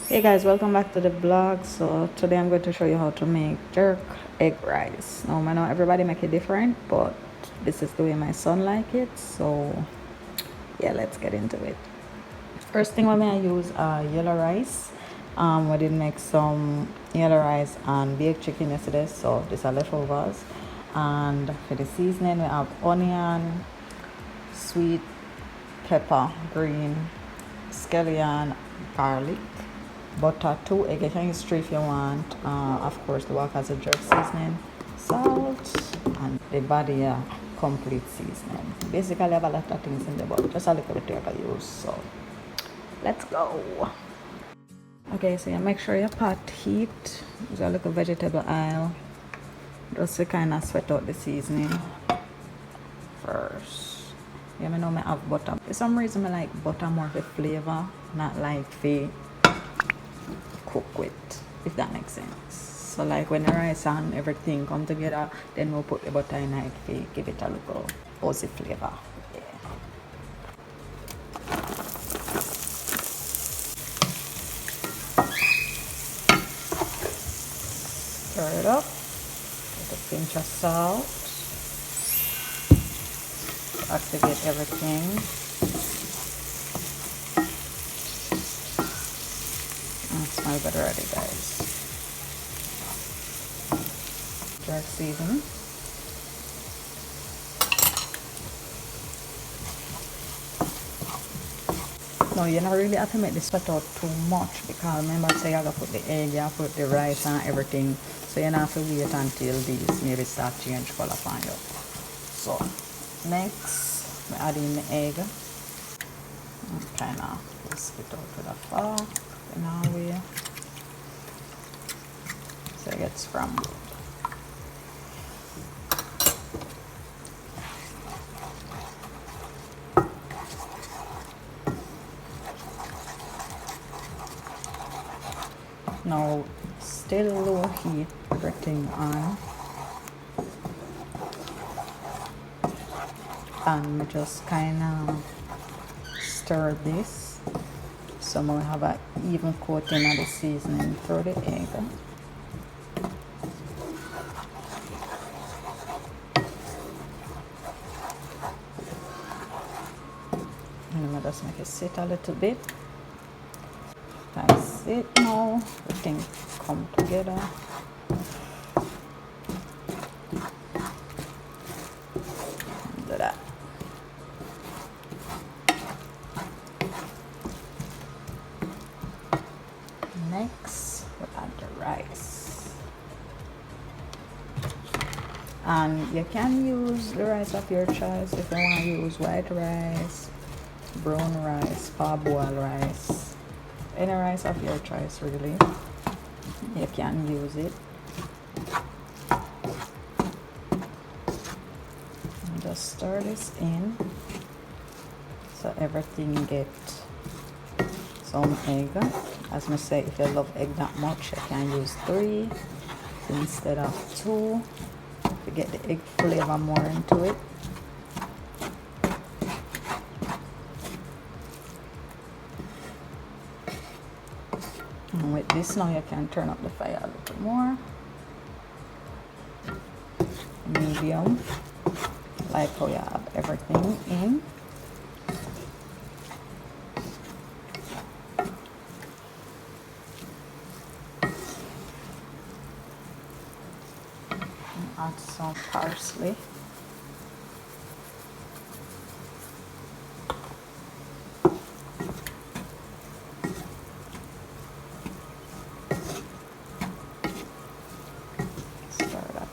Hey guys, welcome back to the vlog. So today I'm going to show you how to make jerk egg rice. Now I know everybody make it different, but this is the way my son like it. So yeah, let's get into it. First thing I use yellow rice. We did make some yellow rice and baked chicken yesterday, so these are leftovers. And for the seasoning we have onion, sweet pepper, green, scallion, garlic, butter, 2 eggs. You can use 3 if you want. Of course, the Walkerswood jerk seasoning, salt, and the Badia complete seasoning. Basically, I have a lot of things in the but just a little bit I can use. So let's go. Okay, so you make sure your pot heat. Use a little vegetable oil just to kind of sweat out the seasoning first. Yeah, I know I have butter. For some reason, I like butter more for flavor, not like for cook with, if that makes sense. So like when the rice and everything come together, then we'll put the butter in it to give it a little fuzzy flavor. Yeah. Stir it up with a pinch of salt to activate everything. And it smells good already, guys. Jerk seasoning. No, you don't really have to make this sweat out too much because remember say you have to put the egg, you have to put the rice and everything. So you don't have to wait until these maybe start change color for you. So next we add in the egg. And kind of whisk it out with a fork in our way. So it gets scrambled. Now still low heat, everything on, and we just kind of stir this so we have an even coating of the seasoning through the egg. And we just make it sit a little bit. That's it now. Everything come together. Do that. Next, we add the rice. And you can use the rice of your choice if you want to use white rice, brown rice, parboiled rice. Any rice of your choice, really. You can use it. And just stir this in so everything get some egg. As I say, if you love egg that much, you can use 3 instead of 2 to get the egg flavor more into it. And with this now you can turn up the fire a little more. Medium, like how you have everything in. And add some parsley.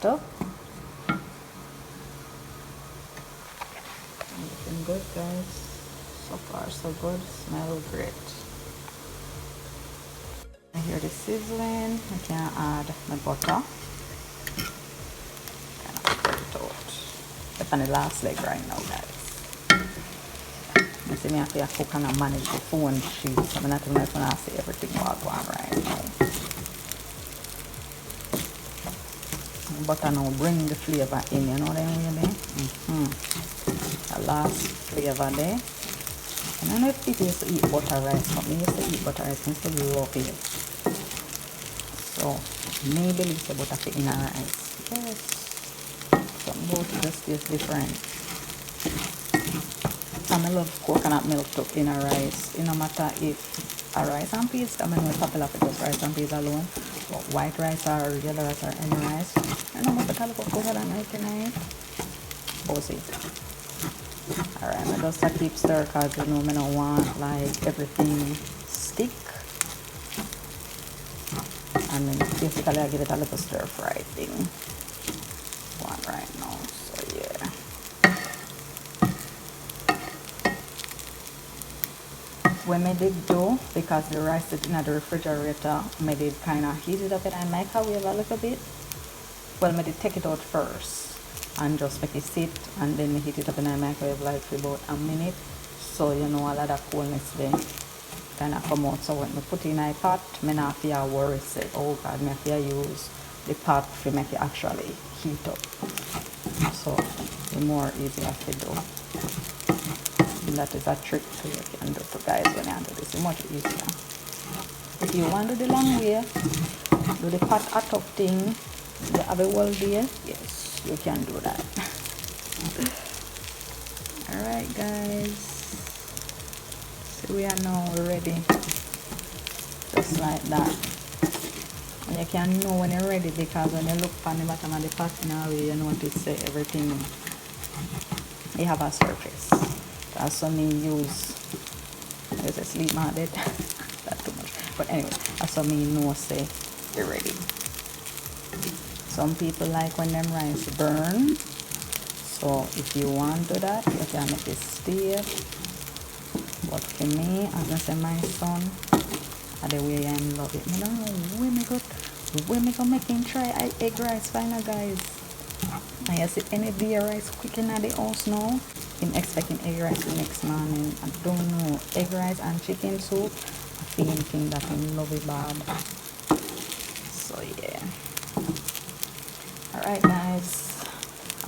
Up. Looking good, guys. So far so good. Smell great. I hear the sizzling. I can add my butter. Kind of spread it out. It's on the last leg right now, guys. You see me have to cook and manage the phone sheet. So I'm not even going to see everything while going right now. Butter now bring the flavor in, you know what I mean? The last flavor there. I don't know if people used to eat butter rice, but me used to eat butter rice and still love it. So, maybe it's a butter fit in a rice. Yes. Some both just taste different. And I love coconut milk too in a rice. It no matter if a rice and peas, I mean we're popular for just rice and peas alone. But white rice or yellow rice or any rice. I know what I love coconut milk tonight. Oh, see. Alright, I just keep stir because you know I don't want like everything stick. And then basically I give it a little stir fry thing. One right now. So yeah. When I did do, because the rice is in the refrigerator, I did kind of heat it up in the microwave a little bit. Well, I did take it out first and just make it sit, and then heat it up in the microwave like for about a minute. So you know all of that coolness then kind of come out. So when I put it in a pot, I don't have to worry say, oh God, I have to use the pot to make it actually heat up. So the more easier to do. And that is a trick you can do to guys when you do this. It's much easier. If you want to do the long way, do the pot hot up thing, you have a whole day, yes, you can do that. Alright guys, so we are now ready, just like that. And you can know when you're ready because when you look on the bottom of the pot in a way, you notice everything, you have a surface. That's something use, there's a sleep mat dead, that's too much. But anyway, that's something you know say you're ready. Some people like when them rice burn. So if you want to do that, you can make it stay. But for me, as I say, my son, the way I love it. I don't know when we go making try egg rice final guys. And you see any day rice quick in the house now. I'm expecting egg rice the next morning. I don't know. Egg rice and chicken soup. I think that I love it bad. So yeah. Alright guys.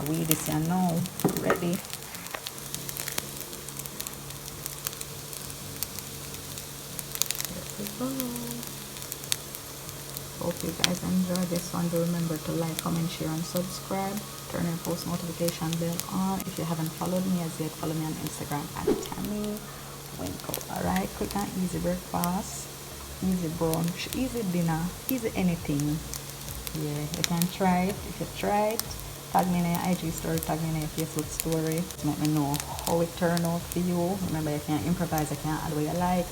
We this here now. Ready. Here we go. Hope you guys enjoyed this one. Do remember to like, comment, share, and subscribe. Turn your post notification bell on. If you haven't followed me as yet, follow me on Instagram at Tami Winkle. Alright, quick and easy breakfast, easy brunch, easy dinner, easy anything. Yeah, you can try it. If you try it, tag me in your IG story, tag me in your Facebook story. Let me know how it turned out for you. Remember, you can improvise, you can add what you like.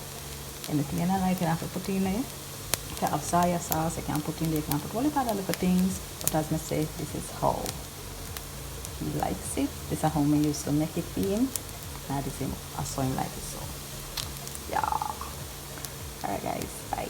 Anything you don't like, you have to put in there. You can have soya sauce, you can put in there, you can put all the other little things. But as I say, this is how he likes it. This is how we used to make it for him. Now this is how he likes it. So yeah. Alright guys, bye.